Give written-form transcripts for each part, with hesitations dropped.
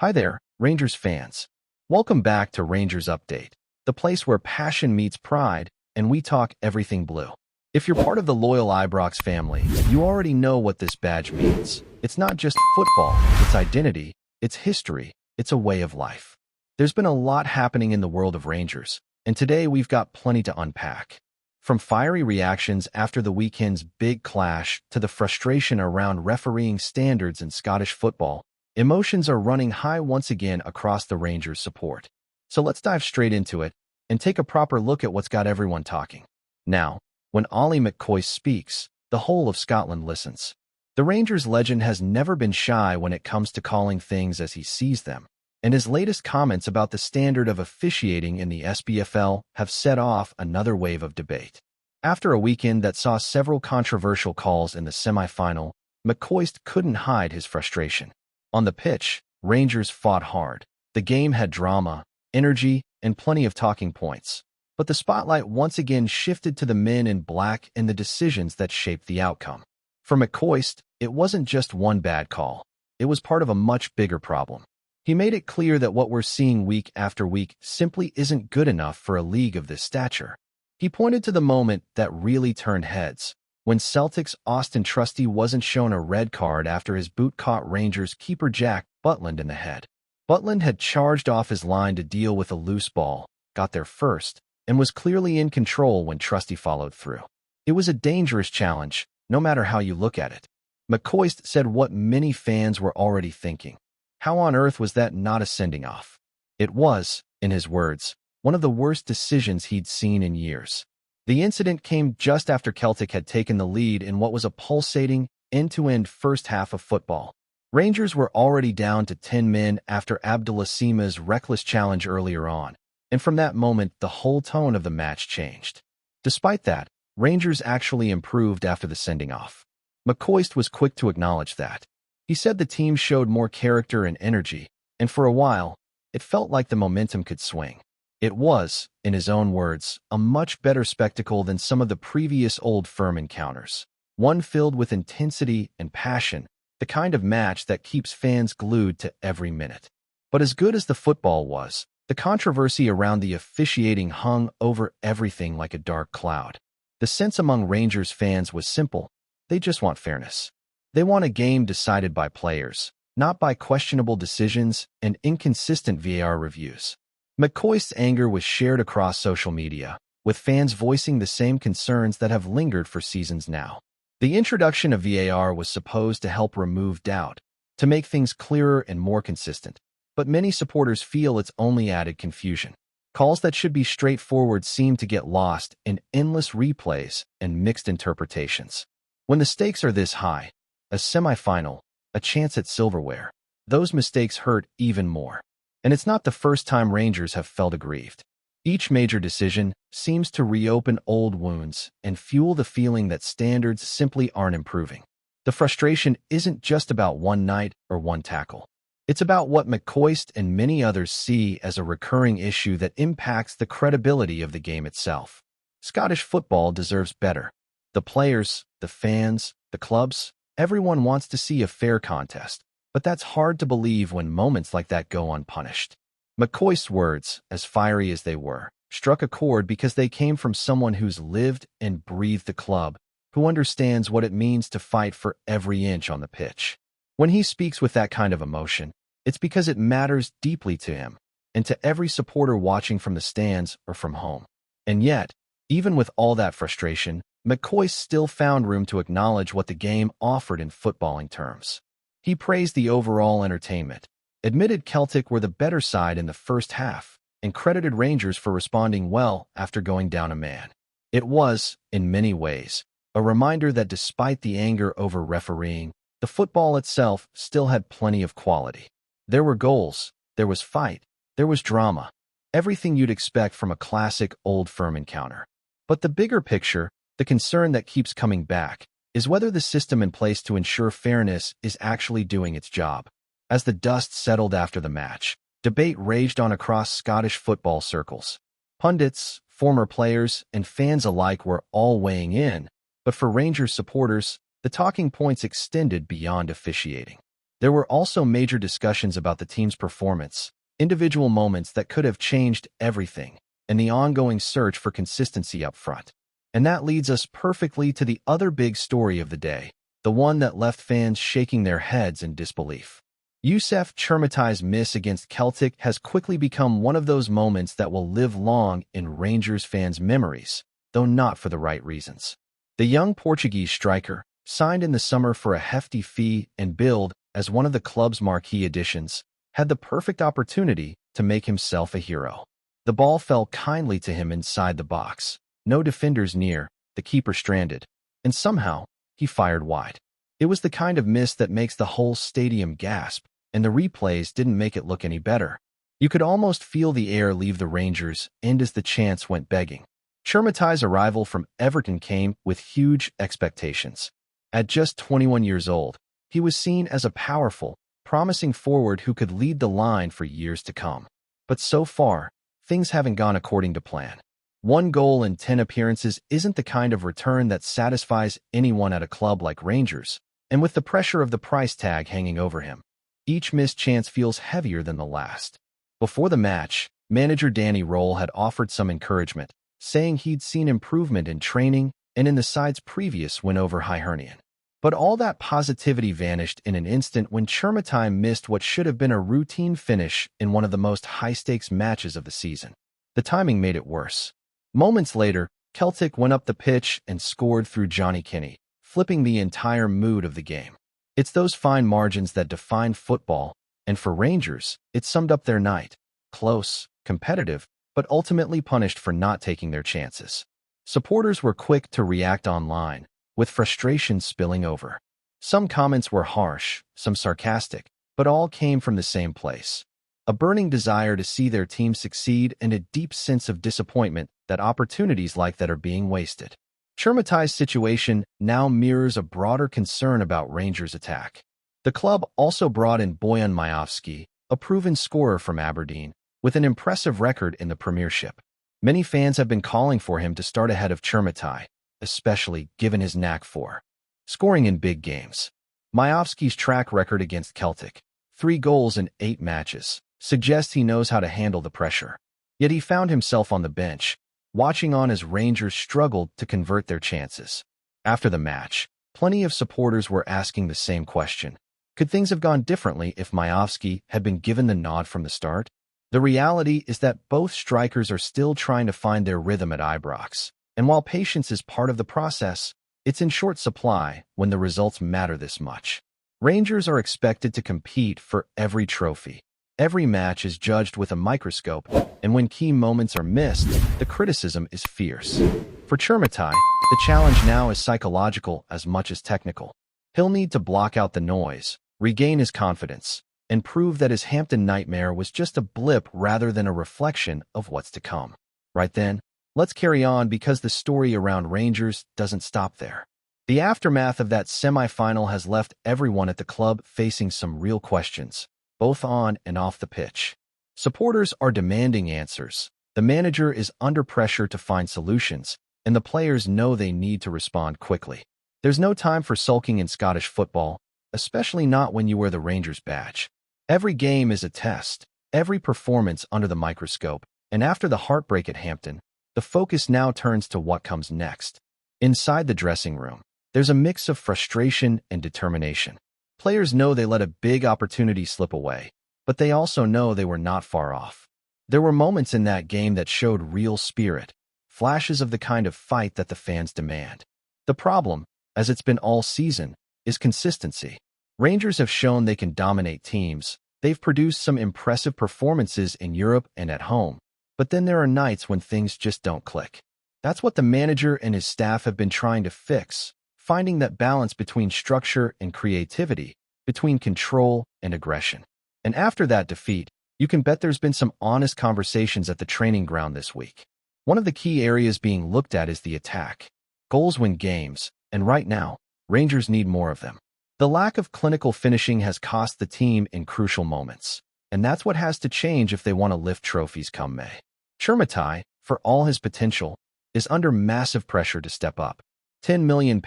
Hi there, Rangers fans. Welcome back to Rangers Update, the place where passion meets pride, and we talk everything blue. If you're part of the loyal Ibrox family, you already know what this badge means. It's not just football, it's identity, it's history, it's a way of life. There's been a lot happening in the world of Rangers, and today we've got plenty to unpack. From fiery reactions after the weekend's big clash to the frustration around refereeing standards in Scottish football, emotions are running high once again across the Rangers support. So let's dive straight into it and take a proper look at what's got everyone talking. Now, when Ollie McCoy speaks, the whole of Scotland listens. The Rangers legend has never been shy when it comes to calling things as he sees them, and his latest comments about the standard of officiating in the SPFL have set off another wave of debate. After a weekend that saw several controversial calls in the semi-final, McCoy couldn't hide his frustration. On the pitch, Rangers fought hard. The game had drama, energy, and plenty of talking points. But the spotlight once again shifted to the men in black and the decisions that shaped the outcome. For McCoy, it wasn't just one bad call. It was part of a much bigger problem. He made it clear that what we're seeing week after week simply isn't good enough for a league of this stature. He pointed to the moment that really turned heads, when Celtic's Austin Trusty wasn't shown a red card after his boot caught Rangers keeper Jack Butland in the head. Butland had charged off his line to deal with a loose ball, got there first, and was clearly in control when Trusty followed through. It was a dangerous challenge, no matter how you look at it. McCoy said what many fans were already thinking. How on earth was that not a sending off? It was, in his words, one of the worst decisions he'd seen in years. The incident came just after Celtic had taken the lead in what was a pulsating, end-to-end first half of football. Rangers were already down to 10 men after Abdullah Sima's reckless challenge earlier on, and from that moment the whole tone of the match changed. Despite that, Rangers actually improved after the sending-off. McCoy was quick to acknowledge that. He said the team showed more character and energy, and for a while, it felt like the momentum could swing. It was, in his own words, a much better spectacle than some of the previous Old Firm encounters. One filled with intensity and passion, the kind of match that keeps fans glued to every minute. But as good as the football was, the controversy around the officiating hung over everything like a dark cloud. The sense among Rangers fans was simple. They just want fairness. They want a game decided by players, not by questionable decisions and inconsistent VAR reviews. McCoy's anger was shared across social media, with fans voicing the same concerns that have lingered for seasons now. The introduction of VAR was supposed to help remove doubt, to make things clearer and more consistent, but many supporters feel it's only added confusion. Calls that should be straightforward seem to get lost in endless replays and mixed interpretations. When the stakes are this high, a semi-final, a chance at silverware, those mistakes hurt even more. And it's not the first time Rangers have felt aggrieved. Each major decision seems to reopen old wounds and fuel the feeling that standards simply aren't improving. The frustration isn't just about one night or one tackle. It's about what McCoy and many others see as a recurring issue that impacts the credibility of the game itself. Scottish football deserves better. The players, the fans, the clubs, everyone wants to see a fair contest. But that's hard to believe when moments like that go unpunished. McCoy's words, as fiery as they were, struck a chord because they came from someone who's lived and breathed the club, who understands what it means to fight for every inch on the pitch. When he speaks with that kind of emotion, it's because it matters deeply to him, and to every supporter watching from the stands or from home. And yet, even with all that frustration, McCoy still found room to acknowledge what the game offered in footballing terms. He praised the overall entertainment, admitted Celtic were the better side in the first half, and credited Rangers for responding well after going down a man. It was, in many ways, a reminder that despite the anger over refereeing, the football itself still had plenty of quality. There were goals, there was fight, there was drama, everything you'd expect from a classic Old Firm encounter. But the bigger picture, the concern that keeps coming back, is whether the system in place to ensure fairness is actually doing its job. As the dust settled after the match, debate raged on across Scottish football circles. Pundits, former players, and fans alike were all weighing in, but for Rangers supporters, the talking points extended beyond officiating. There were also major discussions about the team's performance, individual moments that could have changed everything, and the ongoing search for consistency up front. And that leads us perfectly to the other big story of the day, the one that left fans shaking their heads in disbelief. Youssef Chermatai's miss against Celtic has quickly become one of those moments that will live long in Rangers fans' memories, though not for the right reasons. The young Portuguese striker, signed in the summer for a hefty fee and billed as one of the club's marquee additions, had the perfect opportunity to make himself a hero. The ball fell kindly to him inside the box, no defenders near, the keeper stranded, and somehow he fired wide. It was the kind of miss that makes the whole stadium gasp, and the replays didn't make it look any better. You could almost feel the air leave the Rangers' end as the chants went begging. Chermatai's arrival from Everton came with huge expectations. At just 21 years old, he was seen as a powerful, promising forward who could lead the line for years to come. But so far, things haven't gone according to plan. 1 goal in 10 appearances isn't the kind of return that satisfies anyone at a club like Rangers, and with the pressure of the price tag hanging over him, each missed chance feels heavier than the last. Before the match, manager Danny Roll had offered some encouragement, saying he'd seen improvement in training and in the side's previous win over Hibernian. But all that positivity vanished in an instant when Chermatai missed what should have been a routine finish in one of the most high-stakes matches of the season. The timing made it worse. Moments later, Celtic went up the pitch and scored through Johnny Kinney, flipping the entire mood of the game. It's those fine margins that define football, and for Rangers, it summed up their night. Close, competitive, but ultimately punished for not taking their chances. Supporters were quick to react online, with frustration spilling over. Some comments were harsh, some sarcastic, but all came from the same place. A burning desire to see their team succeed and a deep sense of disappointment that opportunities like that are being wasted. Chermatai's situation now mirrors a broader concern about Rangers' attack. The club also brought in Bojan Majowski, a proven scorer from Aberdeen, with an impressive record in the Premiership. Many fans have been calling for him to start ahead of Chermatai, especially given his knack for scoring in big games. Majowski's track record against Celtic, 3 goals in 8 matches, suggests he knows how to handle the pressure. Yet he found himself on the bench, watching on as Rangers struggled to convert their chances. After the match, plenty of supporters were asking the same question. Could things have gone differently if Majowski had been given the nod from the start? The reality is that both strikers are still trying to find their rhythm at Ibrox, and while patience is part of the process, it's in short supply when the results matter this much. Rangers are expected to compete for every trophy. Every match is judged with a microscope, and when key moments are missed, the criticism is fierce. For Chermatai, the challenge now is psychological as much as technical. He'll need to block out the noise, regain his confidence, and prove that his Hampton nightmare was just a blip rather than a reflection of what's to come. Right then, let's carry on because the story around Rangers doesn't stop there. The aftermath of that semi-final has left everyone at the club facing some real questions, both on and off the pitch. Supporters are demanding answers, the manager is under pressure to find solutions, and the players know they need to respond quickly. There's no time for sulking in Scottish football, especially not when you wear the Rangers badge. Every game is a test, every performance under the microscope, and after the heartbreak at Hampton, the focus now turns to what comes next. Inside the dressing room, there's a mix of frustration and determination. Players know they let a big opportunity slip away, but they also know they were not far off. There were moments in that game that showed real spirit, flashes of the kind of fight that the fans demand. The problem, as it's been all season, is consistency. Rangers have shown they can dominate teams. They've produced some impressive performances in Europe and at home, but then there are nights when things just don't click. That's what the manager and his staff have been trying to fix, finding that balance between structure and creativity, between control and aggression. And after that defeat, you can bet there's been some honest conversations at the training ground this week. One of the key areas being looked at is the attack. Goals win games, and right now, Rangers need more of them. The lack of clinical finishing has cost the team in crucial moments, and that's what has to change if they want to lift trophies come May. Chermatai, for all his potential, is under massive pressure to step up. £10 million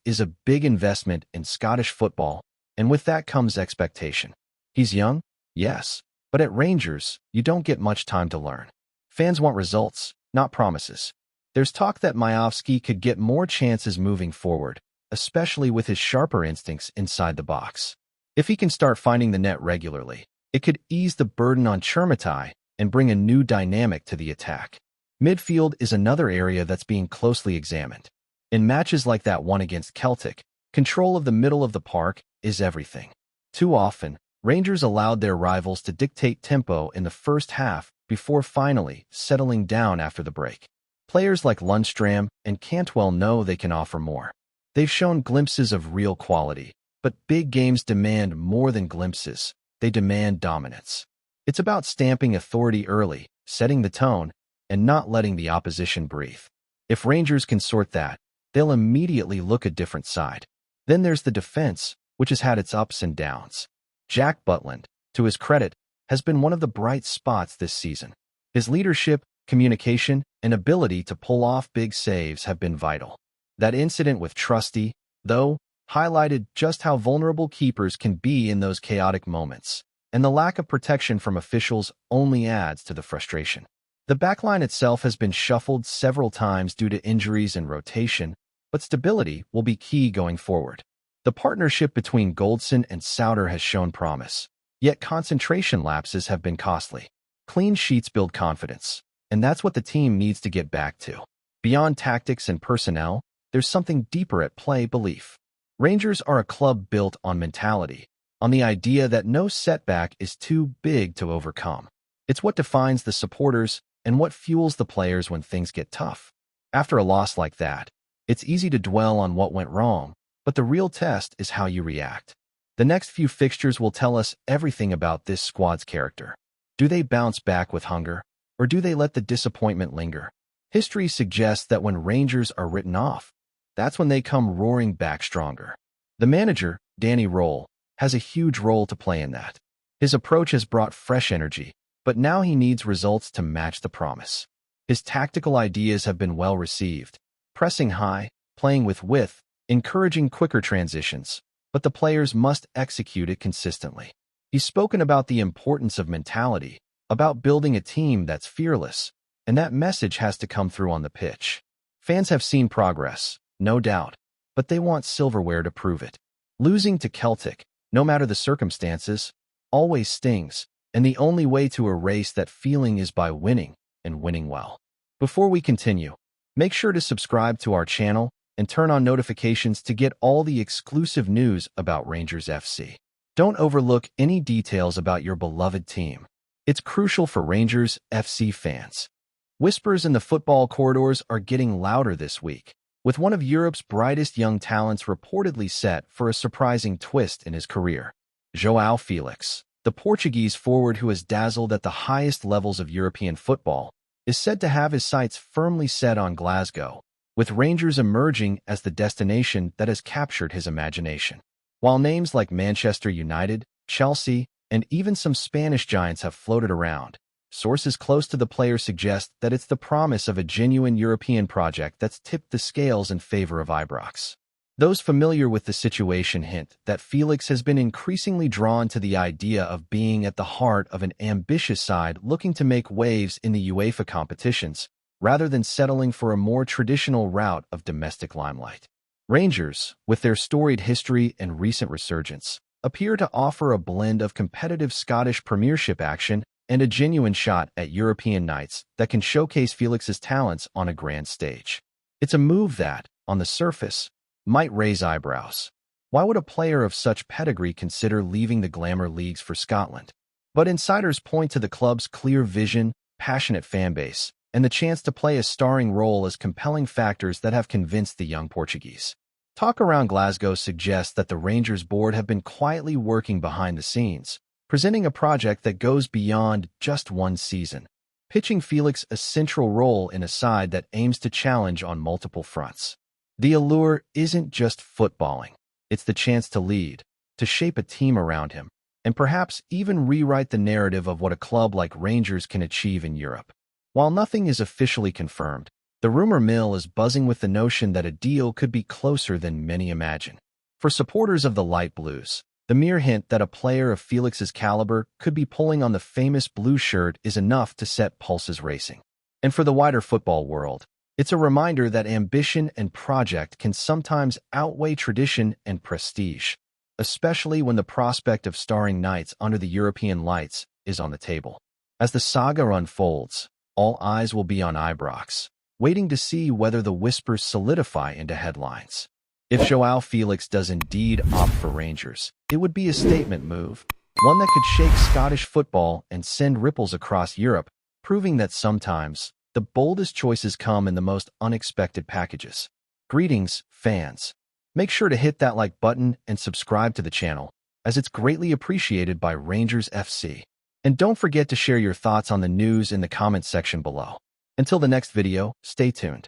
is a big investment in Scottish football, and with that comes expectation. He's young? Yes. But at Rangers, you don't get much time to learn. Fans want results, not promises. There's talk that Majowski could get more chances moving forward, especially with his sharper instincts inside the box. If he can start finding the net regularly, it could ease the burden on Chermatai and bring a new dynamic to the attack. Midfield is another area that's being closely examined. In matches like that one against Celtic, control of the middle of the park is everything. Too often, Rangers allowed their rivals to dictate tempo in the first half before finally settling down after the break. Players like Lundstram and Cantwell know they can offer more. They've shown glimpses of real quality, but big games demand more than glimpses. They demand dominance. It's about stamping authority early, setting the tone, and not letting the opposition breathe. If Rangers can sort that, they'll immediately look a different side. Then there's the defense, which has had its ups and downs. Jack Butland, to his credit, has been one of the bright spots this season. His leadership, communication, and ability to pull off big saves have been vital. That incident with Trusty, though, highlighted just how vulnerable keepers can be in those chaotic moments, and the lack of protection from officials only adds to the frustration. The backline itself has been shuffled several times due to injuries and rotation, but stability will be key going forward. The partnership between Goldson and Souter has shown promise, yet concentration lapses have been costly. Clean sheets build confidence, and that's what the team needs to get back to. Beyond tactics and personnel, there's something deeper at play: belief. Rangers are a club built on mentality, on the idea that no setback is too big to overcome. It's what defines the supporters and what fuels the players when things get tough. After a loss like that, it's easy to dwell on what went wrong, but the real test is how you react. The next few fixtures will tell us everything about this squad's character. Do they bounce back with hunger, or do they let the disappointment linger? History suggests that when Rangers are written off, that's when they come roaring back stronger. The manager, Danny Roll, has a huge role to play in that. His approach has brought fresh energy, but now he needs results to match the promise. His tactical ideas have been well received, pressing high, playing with width, encouraging quicker transitions, but the players must execute it consistently. He's spoken about the importance of mentality, about building a team that's fearless, and that message has to come through on the pitch. Fans have seen progress, no doubt, but they want silverware to prove it. Losing to Celtic, no matter the circumstances, always stings, and the only way to erase that feeling is by winning, and winning well. Before we continue, make sure to subscribe to our channel and turn on notifications to get all the exclusive news about Rangers FC. Don't overlook any details about your beloved team. It's crucial for Rangers FC fans. Whispers in the football corridors are getting louder this week, with one of Europe's brightest young talents reportedly set for a surprising twist in his career. JOÁO Felix, the Portuguese forward who has dazzled at the highest levels of European football, is said to have his sights firmly set on Glasgow, with Rangers emerging as the destination that has captured his imagination. While names like Manchester United, Chelsea, and even some Spanish giants have floated around, sources close to the player suggest that it's the promise of a genuine European project that's tipped the scales in favor of Ibrox. Those familiar with the situation hint that Felix has been increasingly drawn to the idea of being at the heart of an ambitious side looking to make waves in the UEFA competitions, rather than settling for a more traditional route of domestic limelight. Rangers, with their storied history and recent resurgence, appear to offer a blend of competitive Scottish Premiership action and a genuine shot at European nights that can showcase Felix's talents on a grand stage. It's a move that, on the surface, might raise eyebrows. Why would a player of such pedigree consider leaving the glamour leagues for Scotland? But insiders point to the club's clear vision, passionate fanbase, and the chance to play a starring role as compelling factors that have convinced the young Portuguese. Talk around Glasgow suggests that the Rangers board have been quietly working behind the scenes, presenting a project that goes beyond just one season, pitching Felix a central role in a side that aims to challenge on multiple fronts. The allure isn't just footballing, it's the chance to lead, to shape a team around him, and perhaps even rewrite the narrative of what a club like Rangers can achieve in Europe. While nothing is officially confirmed, the rumor mill is buzzing with the notion that a deal could be closer than many imagine. For supporters of the Light Blues, The mere hint that a player of Felix's caliber could be pulling on the famous blue shirt is enough to set pulses racing. And for the wider football world, it's a reminder that ambition and project can sometimes outweigh tradition and prestige, especially when the prospect of starring knights under the European lights is on the table. As the saga unfolds, all eyes will be on Ibrox, waiting to see whether the whispers solidify into headlines. If João Felix does indeed opt for Rangers, it would be a statement move, one that could shake Scottish football and send ripples across Europe, proving that sometimes the boldest choices come in the most unexpected packages. Greetings, fans. Make sure to hit that like button and subscribe to the channel, as it's greatly appreciated by Rangers FC. And don't forget to share your thoughts on the news in the comments section below. Until the next video, stay tuned.